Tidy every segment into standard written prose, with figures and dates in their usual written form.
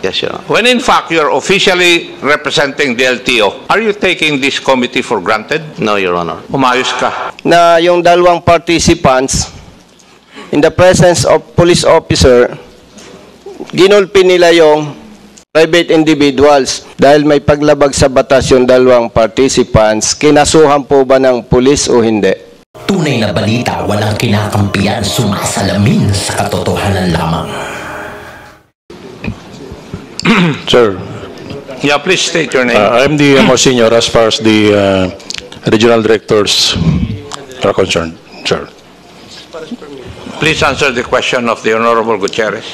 Yes, Your Honor. When in fact you're officially representing the LTO, are you taking this committee for granted? No, Your Honor. Umayos ka. Na yung dalawang participants, in the presence of police officer, ginulpi nila yung private individuals dahil may paglabag sa batas yung dalawang participants. Kinasuhan po ba ng police o hindi? Tunay na balita, walang kinakampiyan, sumasalamin sa katotohanan lamang. Sir, Yeah, please state your name. I'm the most senior as far as the regional directors are concerned, sir. Please answer the question of the Honorable Gutierrez.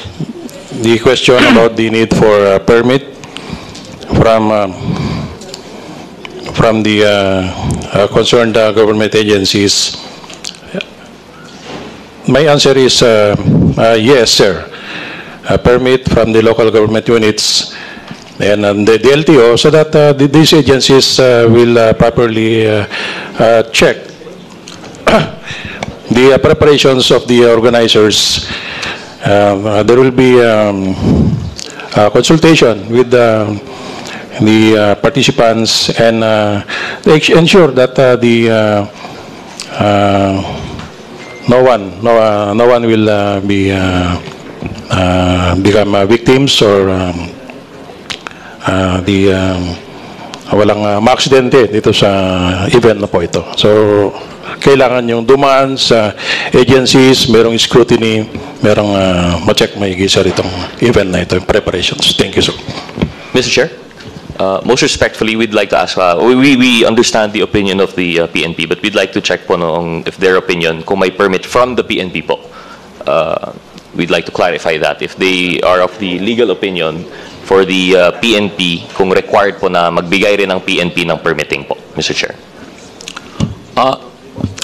The question about the need for a permit from the concerned government agencies, my answer is yes, sir. A permit from the local government units and the LTO, so that these agencies will properly check the preparations of the organizers. There will be a consultation with the participants and ensure that no one will become victims or walang maaksidente dito sa event na po ito. So, kailangan yung dumaan sa agencies, merong scrutiny, merong ma-check maigi sa itong event na ito, preparations. Thank you, sir. Mr. Chair, most respectfully, we'd like to ask, we understand the opinion of the PNP, but we'd like to check po if their opinion, kung may permit from the PNP po. We'd like to clarify that. If they are of the legal opinion for the PNP, kung required po na magbigay rin ng PNP ng permitting po, Mr. Chair.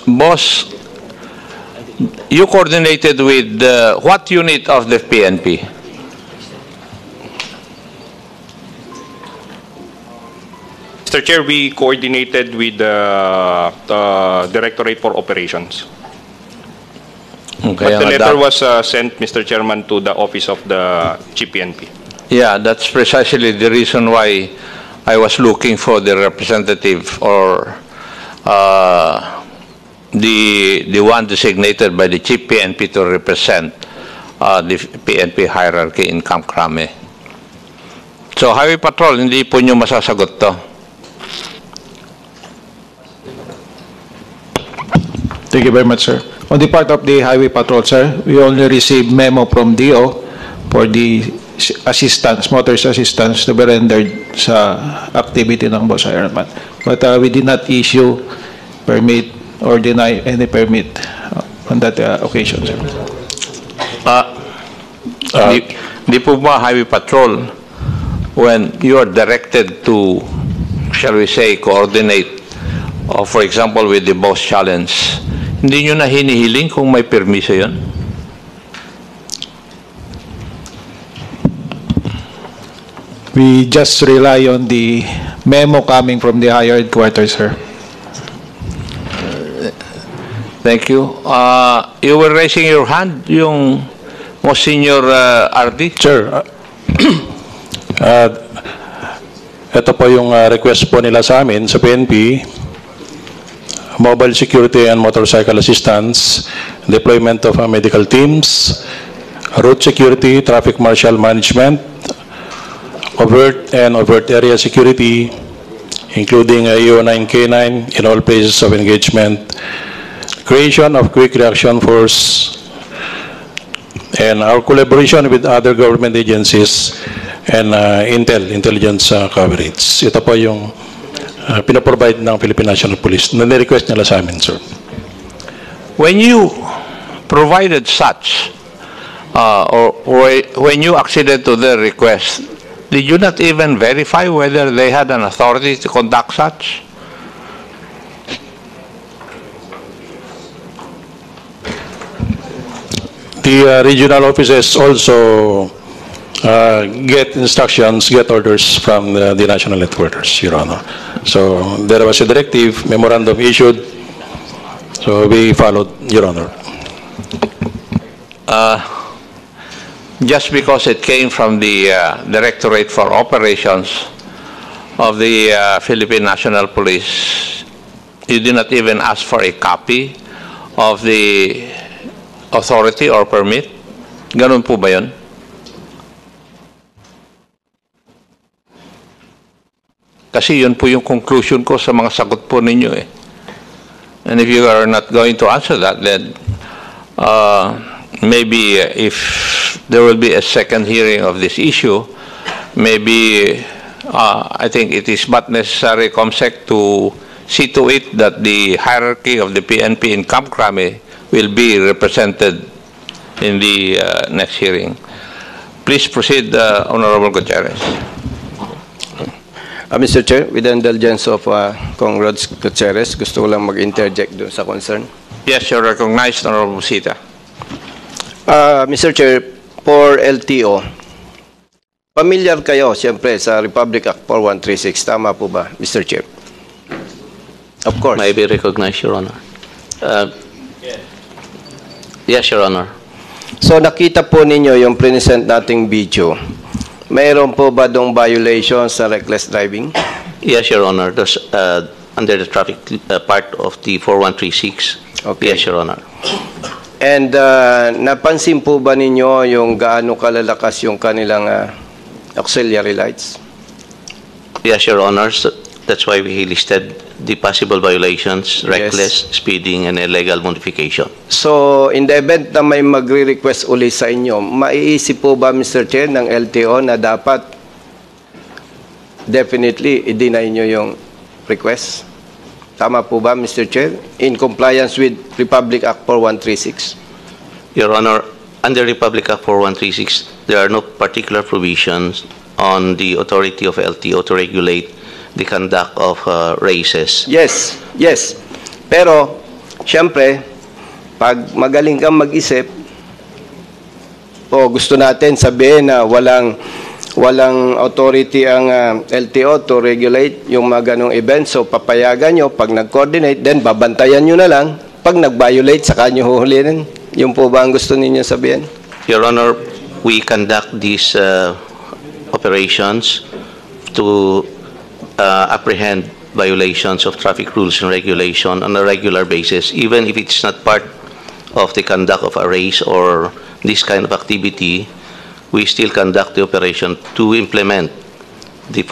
Boss, you coordinated with what unit of the PNP? Mr. Chair, we coordinated with the Directorate for Operations. Okay, but the letter was sent, Mr. Chairman, to the office of the Chief PNP. Yeah, that's precisely the reason why I was looking for the representative or the one designated by the Chief PNP to represent the PNP hierarchy in Camp Crame. So, Highway Patrol, hindi po nyo masasagot to. Thank you very much, sir. On the part of the Highway Patrol, sir, we only received memo from DO for the assistance, motorist assistance to be rendered sa activity ng Boss Airman. But we did not issue permit or deny any permit on that occasion, sir. Di po ba Highway Patrol, when you are directed to, shall we say, coordinate, for example, with the Boss Challenge, hindi nyo na hinihiling kung may permiso yun? We just rely on the memo coming from the higher headquarters, sir. Thank you. You were raising your hand, yung most senior RD? Sir, ito po yung request po nila sa amin sa PNP. Mobile security and motorcycle assistance, deployment of medical teams, road security, traffic marshal management, overt and overt area security, including AO9K9 in all places of engagement, creation of quick reaction force, and our collaboration with other government agencies and intelligence coverage. Ito po yung pinaprovide ng Philippine National Police. Nani-request nila sa amin, sir. When you provided such, or when you acceded to their request, did you not even verify whether they had an authority to conduct such? The regional offices also get instructions, get orders from the national headquarters, Your Honor. So there was a directive, memorandum issued, so we followed, Your Honor. just because it came from the Directorate for Operations of the Philippine National Police, you did not even ask for a copy of the authority or permit? Ganun po ba yun? Kasi yun po yung conclusion ko sa mga sagot po ninyo eh. And if you are not going to answer that, then maybe if there will be a second hearing of this issue, maybe I think it is but necessary, COMSEC, to see to it that the hierarchy of the PNP in Camp Crame will be represented in the next hearing. Please proceed, Honorable Gutierrez. Mr. Chair, with the indulgence of Congrad Gutierrez, gusto ko lang mag-interject doon sa concern. Yes, you're recognized, Honorable Busita. Mr. Chair, for LTO, familiar kayo, siyempre, sa Republic Act 4136. Tama po ba, Mr. Chair? Of course. May be recognized, Your Honor. Yes, Your Honor. So, nakita po ninyo yung present nating video. Mayroon po ba dong violation sa reckless driving? Yes, Your Honor. That's under the traffic part of the 4136. Okay. Yes, Your Honor. And napansin po ba ninyo yung gaano kalalakas yung kanilang auxiliary lights? Yes, Your Honor. So that's why we listed the possible violations, reckless speeding, and illegal modification. So, in the event na may magre-request uli sa inyo, maiisip po ba, Mr. Chair, ng LTO na dapat definitely i-deny nyo yung request? Tama po ba, Mr. Chair? In compliance with Republic Act 4136? Your Honor, under Republic Act 4136, there are no particular provisions on the authority of LTO to regulate the conduct of races. Yes, yes. Pero, siyempre, pag magaling kang mag-isip, o gusto natin sabihin na walang authority ang LTO to regulate yung mga ganong event, so papayagan nyo, pag nag-coordinate, then babantayan nyo na lang, pag nag-violate, saka nyo huhulinin. Yung po ba ang gusto ninyo sabihin? Your Honor, we conduct these operations to apprehend violations of traffic rules and regulation on a regular basis, even if it's not part of the conduct of a race or this kind of activity. We still conduct the operation to implement the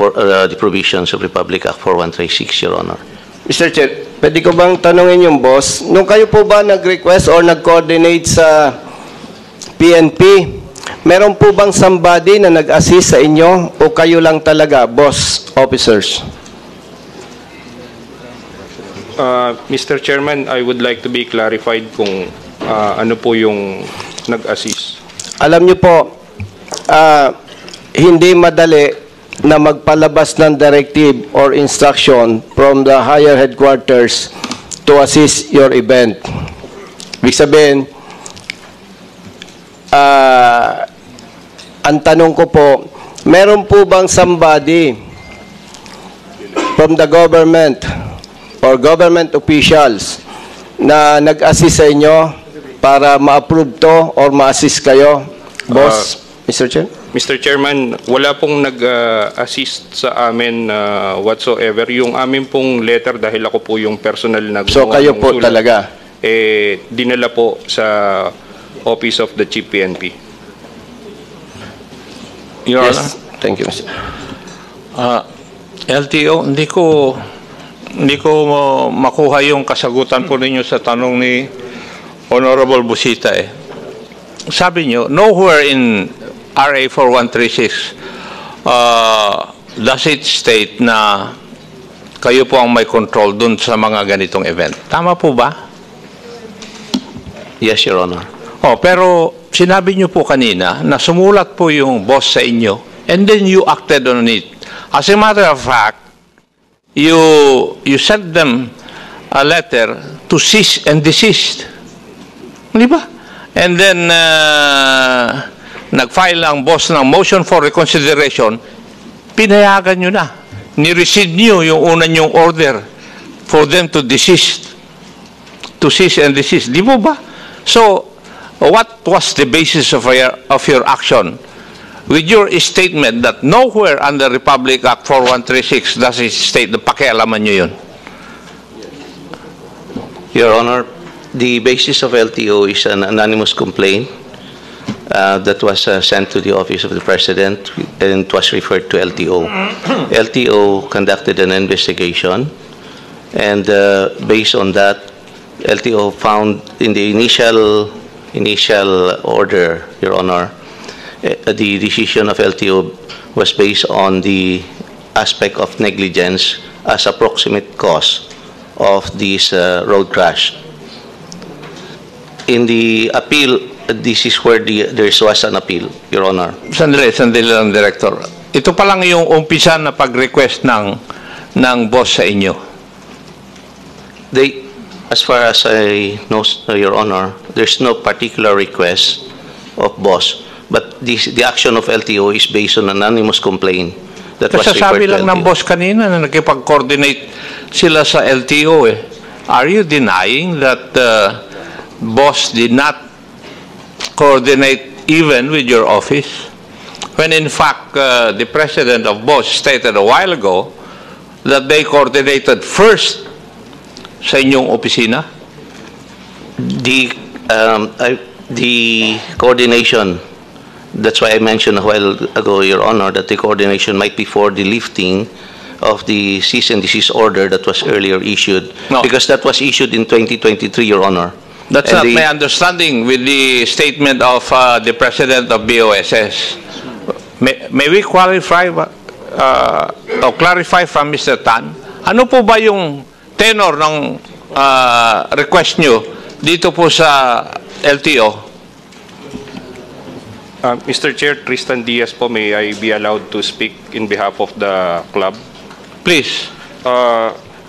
provisions of Republic Act 4136, Your Honor. Mr. Chair, pwede ko bang tanungin yung boss, nung kayo po ba nag-request or nag-coordinate sa PNP, meron po bang somebody na nag-assist sa inyo o kayo lang talaga, boss officers? Mr. Chairman, I would like to be clarified kung ano po yung nag-assist. Alam niyo po, hindi madali na magpalabas ng directive or instruction from the higher headquarters to assist your event. Ibig sabihin, ang tanong ko po, meron po bang somebody from the government or government officials na nag-assist sa inyo para ma-approve to or ma-assist kayo, boss, Mr. Chair? Mr. Chairman, wala pong nag-assist sa amin whatsoever. Yung amin pong letter, dahil ako po yung personal na gumawa. So kayo ng po sulat, talaga? Dinala po sa Office of the Chief PNP. Your Honor? Yes. Thank you, Mr. LTO, hindi ko makuha yung kasagutan po ninyo sa tanong ni Honorable Busita eh. Sabi nyo, nowhere in RA 4136 does it state na kayo po ang may control dun sa mga ganitong event. Tama po ba? Yes, Your Honor. Pero sinabi nyo po kanina na sumulat po yung boss sa inyo and then you acted on it. As a matter of fact, you sent them a letter to cease and desist. Di ba? And then, nag-file ang boss ng motion for reconsideration, pinayagan nyo na. Ni-rescind nyo yung una nyong order for them to desist. To cease and desist. Di mo ba? So, What was the basis of your action with your statement that nowhere under Republic Act 4136 does it state na pakialaman nyo yun? Your Honor, the basis of LTO is an anonymous complaint that was sent to the Office of the President and it was referred to LTO. LTO conducted an investigation and based on that, LTO found in the initial order, Your Honor, the decision of LTO was based on the aspect of negligence as approximate cause of this road crash. In the appeal, this is where there was an appeal, Your Honor. Sandali lang, Director. Ito pa lang yung umpisa na pag-request ng boss sa inyo. As far as I know, Your Honor, there's no particular request of boss, but the action of LTO is based on anonymous complaint that was referred Kasasabi to lang ng LTO. boss kanina na nakipag-coordinate sila sa LTO eh. Are you denying that boss did not coordinate even with your office? When in fact, the president of boss stated a while ago that they coordinated first sa inyong opisina? The coordination, that's why I mentioned a while ago, Your Honor, that the coordination might be for the lifting of the cease and desist order that was earlier issued. No. Because that was issued in 2023, Your Honor. That's And not my understanding with the statement of the president of BOSS. May we clarify from Mr. Tan? Ano po ba yung tenor ng request nyo dito po sa LTO? Mr. Chair, Tristan Diaz po, may I be allowed to speak in behalf of the club? Please.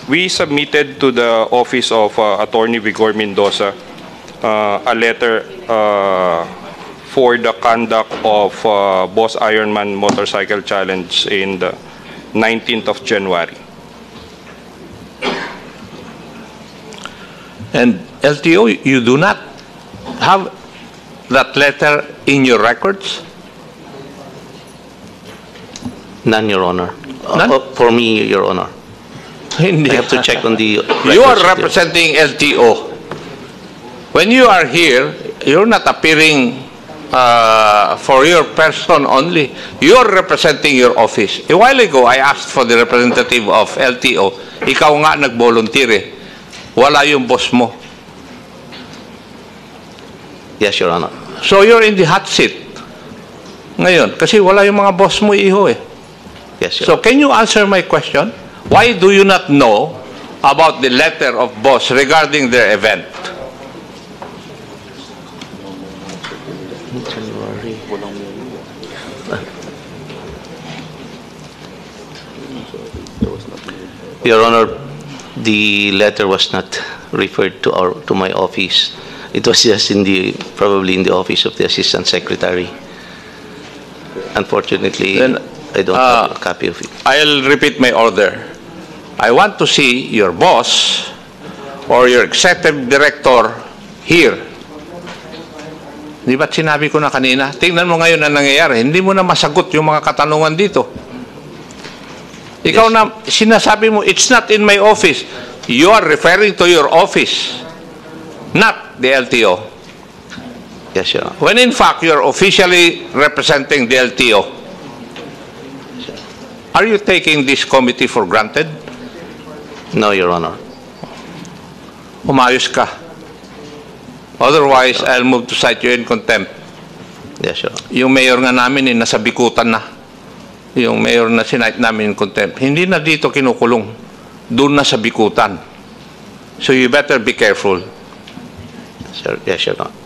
We submitted to the office of Attorney Vigor Mendoza a letter for the conduct of Boss Ironman Motorcycle Challenge in the 19th of January. And LTO, you do not have that letter in your records? None, Your Honor. None? For me, Your Honor. Hindi. I have to check on the You are records. representing LTO. When you are here, you're not appearing for your person only. You are representing your office. A while ago, I asked for the representative of LTO. Ikaw nga nag-volunteer eh. Wala yung boss mo. Yes, Your Honor. So you're in the hot seat. Ngayon, kasi wala yung mga boss mo, iho eh. Yes, Your So can you answer my question? Why do you not know about the letter of boss regarding their event? Your Honor, the letter was not referred to my office. It was just probably in the office of the Assistant Secretary. Unfortunately, Then, I don't have a copy of it. I'll repeat my order. I want to see your boss or your executive director here. Di ba't sinabi ko na kanina? Tingnan mo ngayon ang nangyayari. Hindi mo na masagot yung mga katanungan dito. Ikaw na, sinasabi mo, it's not in my office. You are referring to your office, not the LTO. Yes, Your Honor. When in fact, you're officially representing the LTO. Are you taking this committee for granted? No, Your Honor. Umayos ka. Otherwise, I'll move to cite you in contempt. Yes, Your Honor. Yung mayor nga namin, nasa bikutan na. Yung mayor na sinite namin in contempt. Hindi na dito kinukulong. Doon na sa bikutan. So you better be careful. Sir, yes, Your Honor.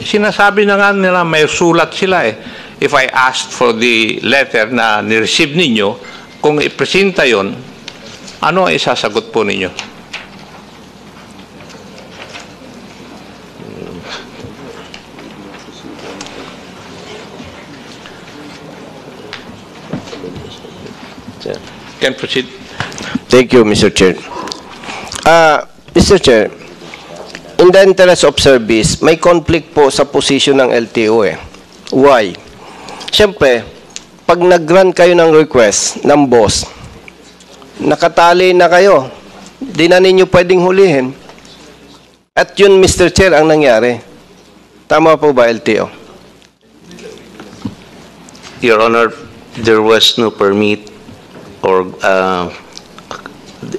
Sinasabi na nga nila, may sulat sila eh. If I asked for the letter na nireceive ninyo, kung ipresenta yon, ano ang isasagot po ninyo? Can proceed. Thank you, Mr. Chair. Mr. Chair, in the interest of service, may conflict po sa posisyon ng LTO eh. Why? Siyempre, pag nag-grant kayo ng request ng boss, nakatali na kayo, di na ninyo pwedeng hulihin. At yun, Mr. Chair, ang nangyari. Tama po ba, LTO? Your Honor, there was no permit or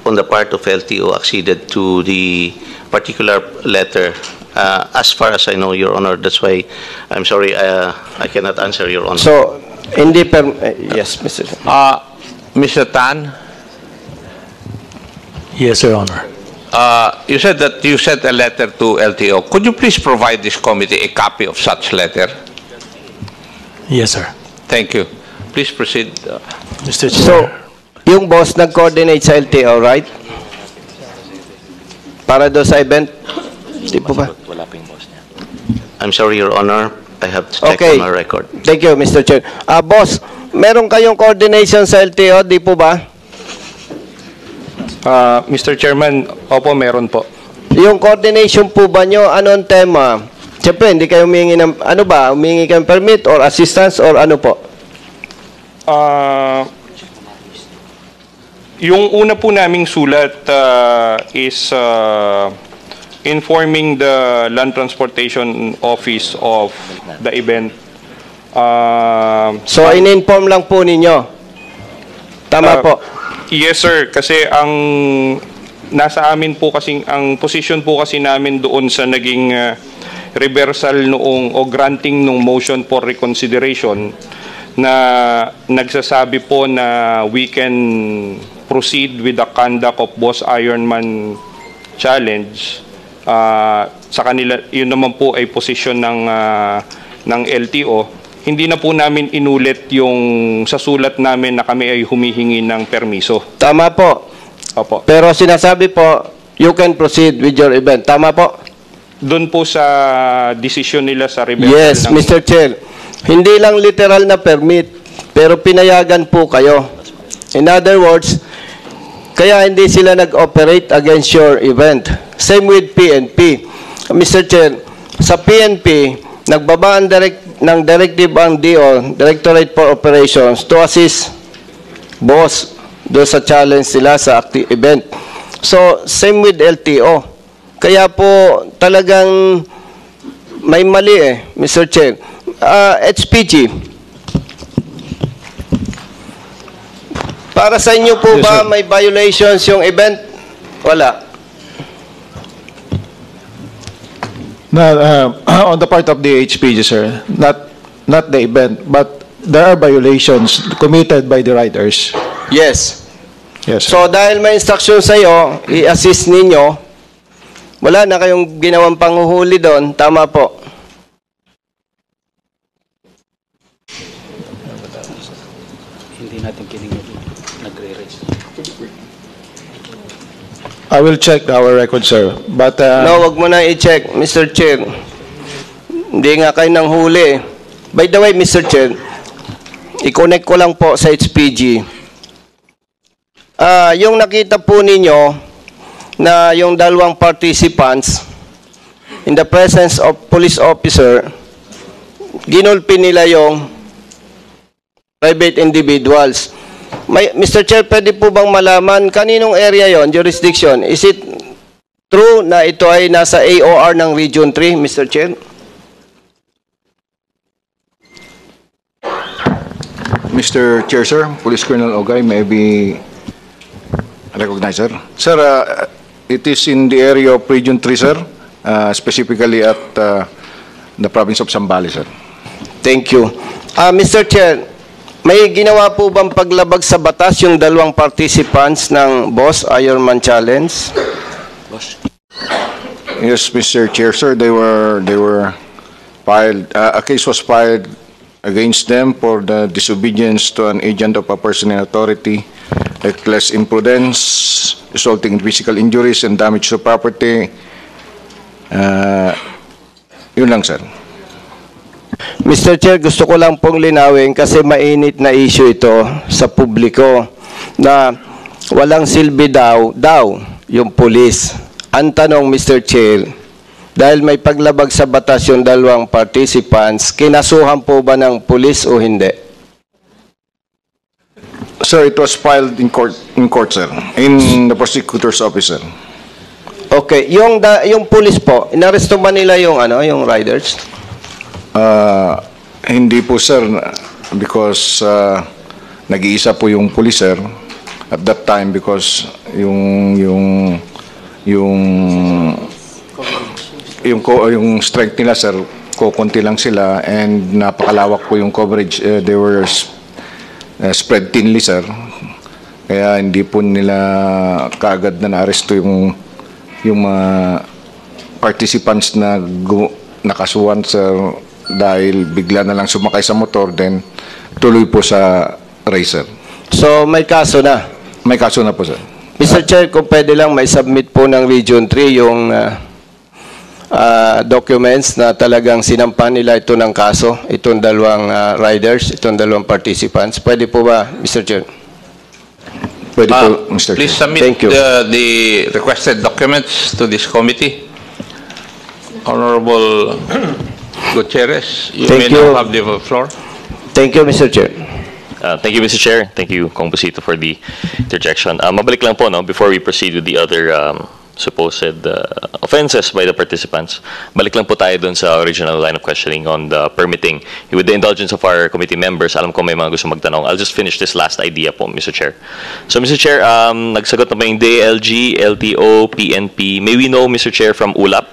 on the part of LTO acceded to the particular letter. As far as I know, Your Honor, that's why I'm sorry, I cannot answer, Your Honor. So, hindi yes, Mr. Chair. Mr. Tan, Yes, Your Honor. you said that you sent a letter to LTO. Could you please provide this committee a copy of such letter? Yes, sir. Thank you. Please proceed. Mr. Chair. So, yung boss nag-coordinate sa LTO, right? Para doon sa event? Di po ba? Wala pa yung boss niya. I'm sorry, Your Honor, I have to check Okay. on my record. Thank you, Mr. Chair. Boss, meron kayong coordination sa LTO, di po ba? Mr. Chairman, opo, meron po. Yung coordination po ba nyo, ano ang tema? Siyempre, hindi kayo humingi ng, ano ba, humingi kayong permit or assistance or ano po? Yung una po naming sulat is informing the Land Transportation Office of the event. So, in-inform lang po ninyo. Tama po. Yes, sir. Kasi ang nasa amin po kasing, ang position po kasi namin doon sa naging reversal noong o granting nung motion for reconsideration na nagsasabi po na we can proceed with the conduct of Boss Ironman Challenge. Sa kanila, yun naman po ay position ng LTO. Hindi na po namin inulit yung sa sulat namin na kami ay humihingi ng permiso. Tama po. Opo. Pero sinasabi po, you can proceed with your event. Tama po? Doon po sa decision nila sa reversal Yes, Mr. Chair. Hindi lang literal na permit, pero pinayagan po kayo. In other words, kaya hindi sila nag-operate against your event. Same with PNP. Mr. Chair, sa PNP, nagbaba ng directive ang DO, Directorate for Operations, to assist boss doon sa challenge sila sa event. So, same with LTO. Kaya po talagang may mali Mr. Chair. HPG, para sa inyo po ba may violations yung event? Wala. On the part of the HPG, sir, not the event, but there are violations committed by the riders. Yes. Yes, sir. So dahil may instruction sa iyo, i-assist ninyo, wala na kayong ginawang panghuhuli doon, tama po. Hindi natin nagre-raise. I will check our record, sir. But No, wag mo na i-check, Mr. Chair. Hindi nga kayo nang huli. By the way, Mr. Chair, i-connect ko lang po sa HPG. Yung nakita po ninyo na yung dalawang participants in the presence of police officer, ginulpi nila yung private individuals. Mr. Chair, pwede po bang malaman kaninong area yon, jurisdiction? Is it true na ito ay nasa AOR ng Region 3, Mr. Chair? Mr. Chair, sir, Police Colonel Ogay may be recognized, sir. Sir, it is in the area of Region 3, sir, specifically at the province of Zambales, sir. Thank you. Mr. Chair, may ginawa po bang paglabag sa batas yung dalawang participants ng Boss Ironman Challenge? Yes, Mr. Chair, sir, they were filed, a case was filed against them for the disobedience to an agent of a person in authority, reckless imprudence, resulting in physical injuries and damage to property. Yun lang, sir. Mr. Chair, gusto ko lang pong linawin kasi mainit na issue ito sa publiko na walang silbi daw yung pulis. Ang tanong, Mr. Chair, dahil may paglabag sa batas yung dalawang participants, kinasuhan po ba ng pulis o hindi? Sir, it was filed in court, sir, in the prosecutor's office, sir. Okay, yung pulis po, inaresto ba nila yung yung riders? Hindi po, sir, because nag-iisa po yung pulis, sir, at that time, because yung strength nila, sir, kukunti lang sila, and napakalawak po yung coverage. They were spread thinly, sir. Kaya hindi po nila kaagad na naaresto yung mga participants na nakasuhan, sir, dahil bigla na lang sumakay sa motor, then tuloy po sa racer. So may kaso na? May kaso na po, sir. Mr. Chair, kung pwede lang, may submit po ng Region 3 yung documents na talagang sinampan nila ito ng kaso, itong dalawang riders, itong dalawang participants. Pwede po ba, Mr. Chair? Pwede po, Mr. Please Chair. submit Thank you. the requested documents to this committee. Honorable Gutierrez, you Thank may you. now have the floor. Thank you, Mr. Chair. Thank you, Mr. Chair. Thank you, Kong Busito, for the interjection. Mabalik lang po, no, before we proceed with the other supposed offenses by the participants. Balik lang po tayo dun sa original line of questioning on the permitting. With the indulgence of our committee members, alam ko may mga gusto magtanong. I'll just finish this last idea po, Mr. Chair. So, Mr. Chair, nagsagot na ba yung DILG, LTO, PNP? May we know, Mr. Chair, from ULAP?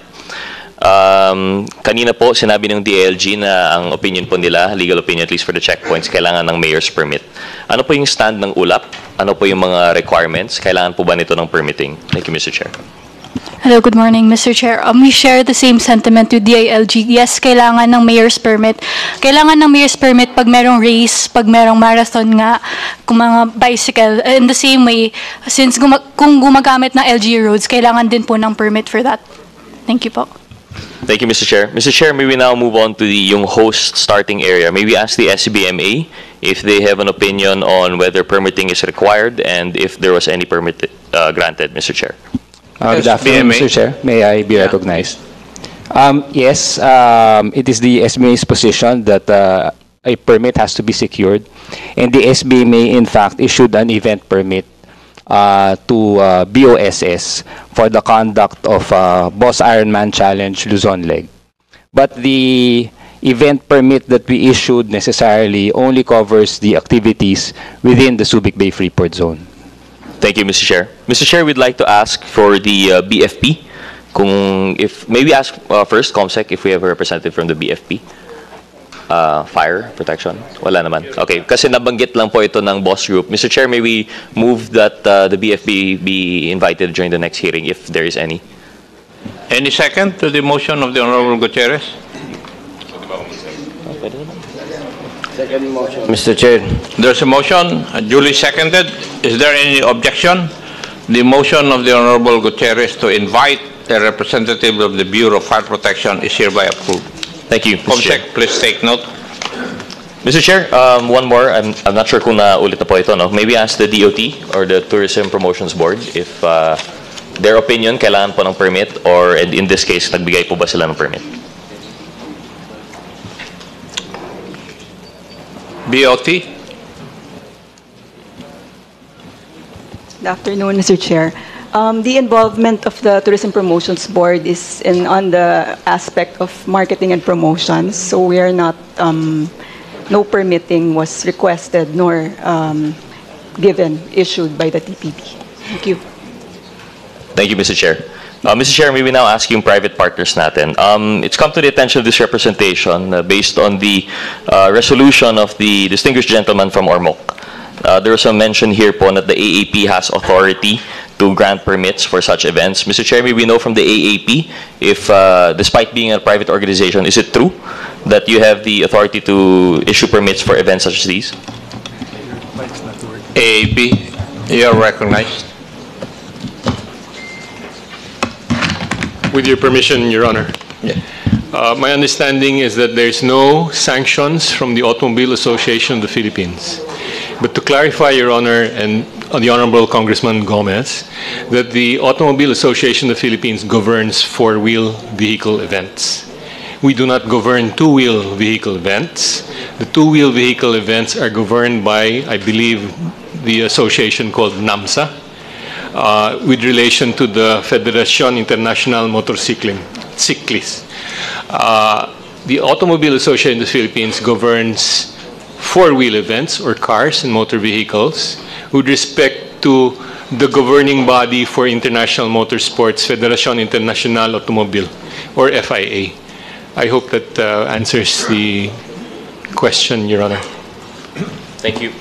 Kanina po, sinabi ng DILG na ang opinion po nila, legal opinion at least for the checkpoints, kailangan ng mayor's permit. Ano po yung stand ng ULAP? Ano po yung mga requirements? Kailangan po ba nito ng permitting? Thank you, Mr. Chair. Hello, good morning, Mr. Chair. We share the same sentiment with DILG. Yes, kailangan ng mayor's permit. Kailangan ng mayor's permit pag merong race, pag merong marathon nga, kung mga bicycle. In the same way, since kung gumagamit ng LG roads, kailangan din po ng permit for that. Thank you po. Thank you, Mr. Chair. Mr. Chair, may we now move on to the yung host starting area. May we ask the SBMA if they have an opinion on whether permitting is required and if there was any permit granted, Mr. Chair. Good afternoon, Mr. Chair. May I be recognized? Yes, it is the SBMA's position that a permit has to be secured, and the SBMA, in fact, issued an event permit to BOSS for the conduct of Boss Ironman Challenge Luzon Leg. But the event permit that we issued necessarily only covers the activities within the Subic Bay Freeport Zone. Thank you, Mr. Chair. Mr. Chair, we'd like to ask for the BFP. May we ask first, COMSEC, if we have a representative from the BFP? Fire protection? Wala naman. Okay, kasi nabanggit lang po ito ng boss group. Mr. Chair, may we move that the BFP be invited during the next hearing, if there is any? Any second to the motion of the Honorable Gutierrez? Second motion. Mr. Chair. There's a motion, duly seconded. Is there any objection? The motion of the Honorable Gutierrez to invite a representative of the Bureau of Fire Protection is hereby approved. Thank you, Mr. Chair. COMSEC, please take note. Mr. Chair, one more. I'm not sure kung naulit na po ito, no? Maybe ask the DOT or the Tourism Promotions Board if their opinion, kailangan po ng permit, or in this case, nagbigay po ba sila ng permit? BOT. Good afternoon, Mr. Chair. The involvement of the Tourism Promotions Board is on the aspect of marketing and promotions, so we are not, no permitting was requested nor issued by the TPB. Thank you. Thank you, Mr. Chair. Mr. Chair, may we now ask yung private partners natin. It's come to the attention of this representation based on the resolution of the distinguished gentleman from Ormoc. There was a mention here po that the AAP has authority to grant permits for such events. Mr. Chair, may we know from the AAP if, despite being a private organization, is it true that you have the authority to issue permits for events such as these? AAP, you are recognized. With your permission, Your Honor. Yeah. My understanding is that there is no sanctions from the Automobile Association of the Philippines. But to clarify, Your Honor, and the Honorable Congressman Gomez that the Automobile Association of the Philippines governs four-wheel vehicle events. We do not govern two-wheel vehicle events. The two-wheel vehicle events are governed by, I believe, the association called NAMSA, with relation to the Federación Internacional Motorciclistas. The Automobile Association of the Philippines governs four-wheel events or cars and motor vehicles with respect to the governing body for international motorsports, Federación Internacional Automobile, or FIA. I hope that answers the question, Your Honor. Thank you.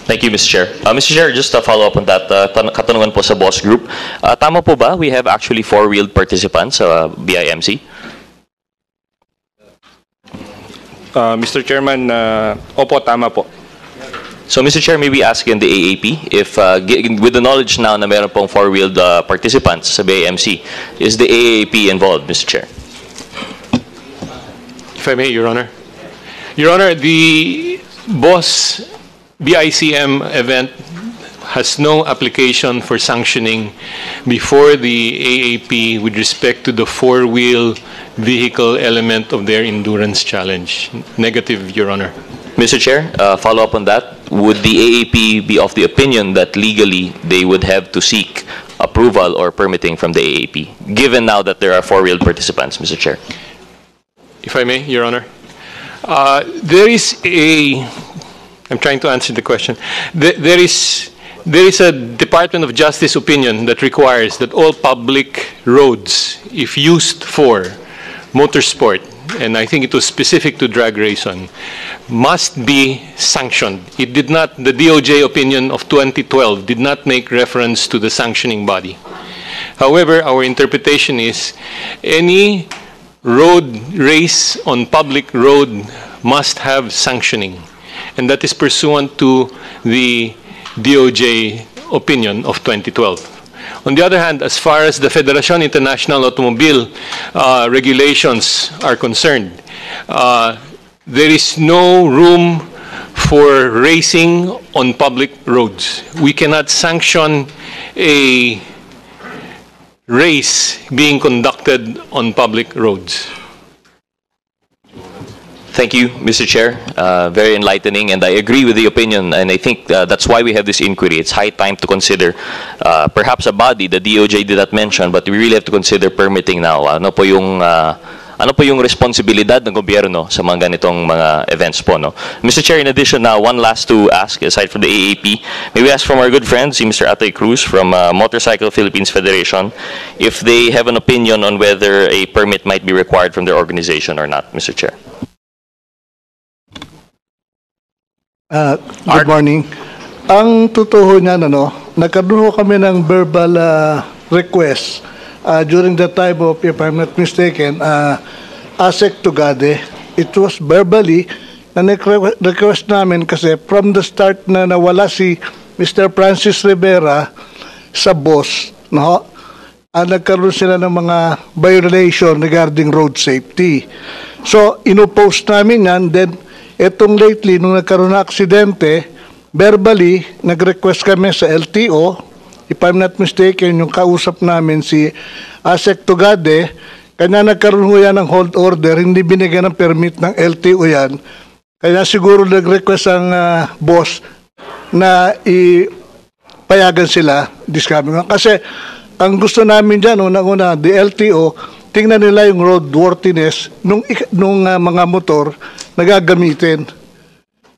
Thank you, Mr. Chair. Mr. Chair, just to follow up on that, katanungan po sa boss group. Tama po ba we have actually four-wheeled participants sa BIMC? Mr. Chairman, opo, tama po. So, Mr. Chair, may we ask in the AAP if, with the knowledge now na meron pong four-wheeled participants sa BIMC, is the AAP involved, Mr. Chair? If I may, Your Honor. Your Honor, the boss BICM event has no application for sanctioning before the AAP with respect to the four-wheel vehicle element of their endurance challenge. Negative, Your Honor. Mr. Chair, follow up on that. Would the AAP be of the opinion that legally they would have to seek approval or permitting from the AAP, given now that there are four-wheeled participants, Mr. Chair? If I may, Your Honor. There is a... I'm trying to answer the question. There is a Department of Justice opinion that requires that all public roads, if used for motorsport, and I think it was specific to drag racing, must be sanctioned. It did not, the DOJ opinion of 2012 did not make reference to the sanctioning body. However, our interpretation is any road race on public road must have sanctioning. And that is pursuant to the DOJ opinion of 2012. On the other hand, as far as the Federación Internacional Automobile regulations are concerned, there is no room for racing on public roads. We cannot sanction a race being conducted on public roads. Thank you, Mr. Chair. Very enlightening, and I agree with the opinion, and I think that's why we have this inquiry. It's high time to consider perhaps a body, the DOJ did not mention, but we really have to consider permitting now. Ano po yung responsibilidad ng gobyerno sa mga ganitong mga events po, no? Mr. Chair, in addition, now one last to ask, aside from the AAP, may we ask from our good friend, si Mr. Atoy Cruz from Motorcycle Philippines Federation, if they have an opinion on whether a permit might be required from their organization or not, Mr. Chair. Good morning. Ang totoo niyan, nagkaroon kami ng verbal request during the time of, if I'm not mistaken, ASEC Tugade. It was verbally na request namin kasi from the start na nawala si Mr. Francis Rivera sa boss, nagkaroon sila ng mga violation regarding road safety. So, inopost namin yan, then etong lately, nung nagkaroon na aksidente, verbally, nag-request kami sa LTO, if I'm not mistaken, yung kausap namin si ASEC Tugade, kanya nagkaroon ho yan ng hold order, hindi binigyan ng permit ng LTO yan, kaya siguro nag-request ang boss na ipayagan sila, kasi ang gusto namin dyan, unang-una, the LTO, tingnan nila yung roadworthiness nung mga motor na gagamitin.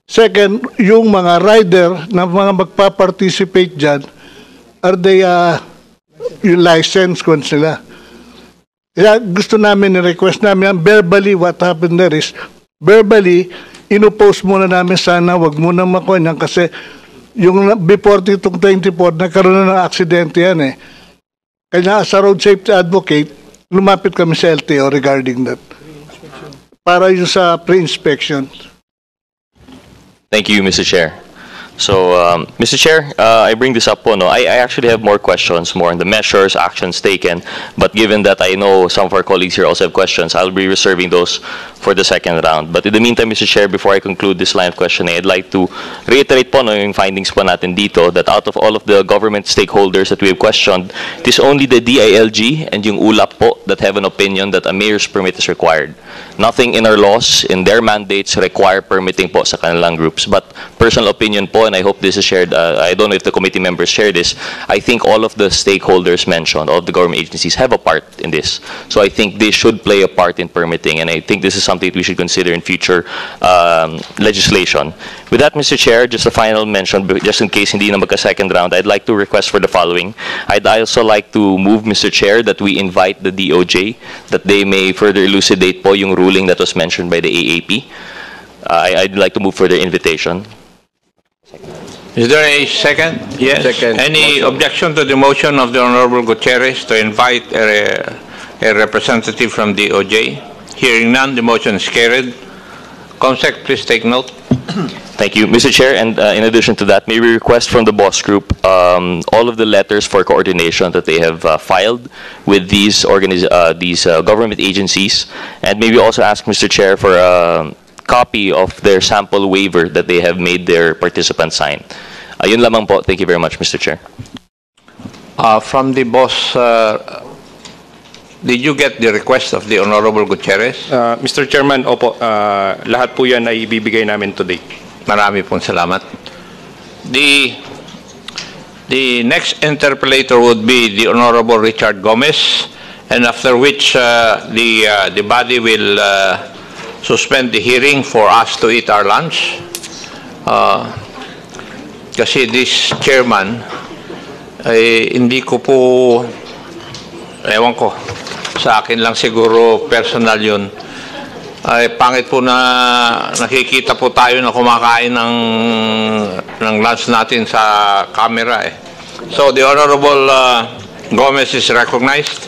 Second, yung mga rider na mga magpa-participate dyan, are they yung license kung sila. Kaya gusto namin, request namin, verbally, what happened there is, verbally, inopost muna namin sana, wag muna makuha niyan kasi yung before itong 24, nagkaroon na ng aksidente yan eh. Kaya as a road safety advocate, lumapit kami sa LTO regarding that. Para yung sa pre-inspection. Thank you, Mr. Chair. So, Mr. Chair, I bring this up po, no? I actually have more questions, more on the measures, actions taken, but given that I know some of our colleagues here also have questions, I'll be reserving those for the second round. But in the meantime, Mr. Chair, before I conclude this line of questioning, I'd like to reiterate po, no, yung findings po natin dito, that out of all of the government stakeholders that we have questioned, it is only the DILG and yung ULAP po that have an opinion that a mayor's permit is required. Nothing in our laws, in their mandates, require permitting po sa kanilang groups. But personal opinion po, and I hope this is shared, I don't know if the committee members share this, I think all of the stakeholders mentioned, all of the government agencies have a part in this. So I think they should play a part in permitting, and I think this is something we should consider in future legislation. With that, Mr. Chair, just a final mention, just in case hindi na magka-second round, I'd like to request for the following. I'd also like to move, Mr. Chair, that we invite the DOJ, that they may further elucidate po yung ruling that was mentioned by the AAP. I'd like to move for their invitation. Is there a second? Yes. Second. Any objection to the motion of the Honorable Gutierrez to invite a representative from DOJ? Hearing none, the motion is carried. Comsec, please take note. Thank you, Mr. Chair. And in addition to that, may we request from the BOSS Group all of the letters for coordination that they have filed with these government agencies, and maybe also ask Mr. Chair for a copy of their sample waiver that they have made their participants sign. Yun lamang po. Thank you very much, Mr. Chair. From the BOSS, did you get the request of the Honorable Gutierrez? Mr. Chairman, opo, lahat po yan ay ibibigay namin today. Marami pong salamat. The next interpellator would be the Honorable Richard Gomez, and after which the body will suspend the hearing for us to eat our lunch. Kasi this chairman, hindi ko po, ewan ko, sa akin lang siguro personal yun. Ay, pangit po na nakikita po tayo na kumakain ng lunch natin sa camera eh. So the Honorable Gomez is recognized.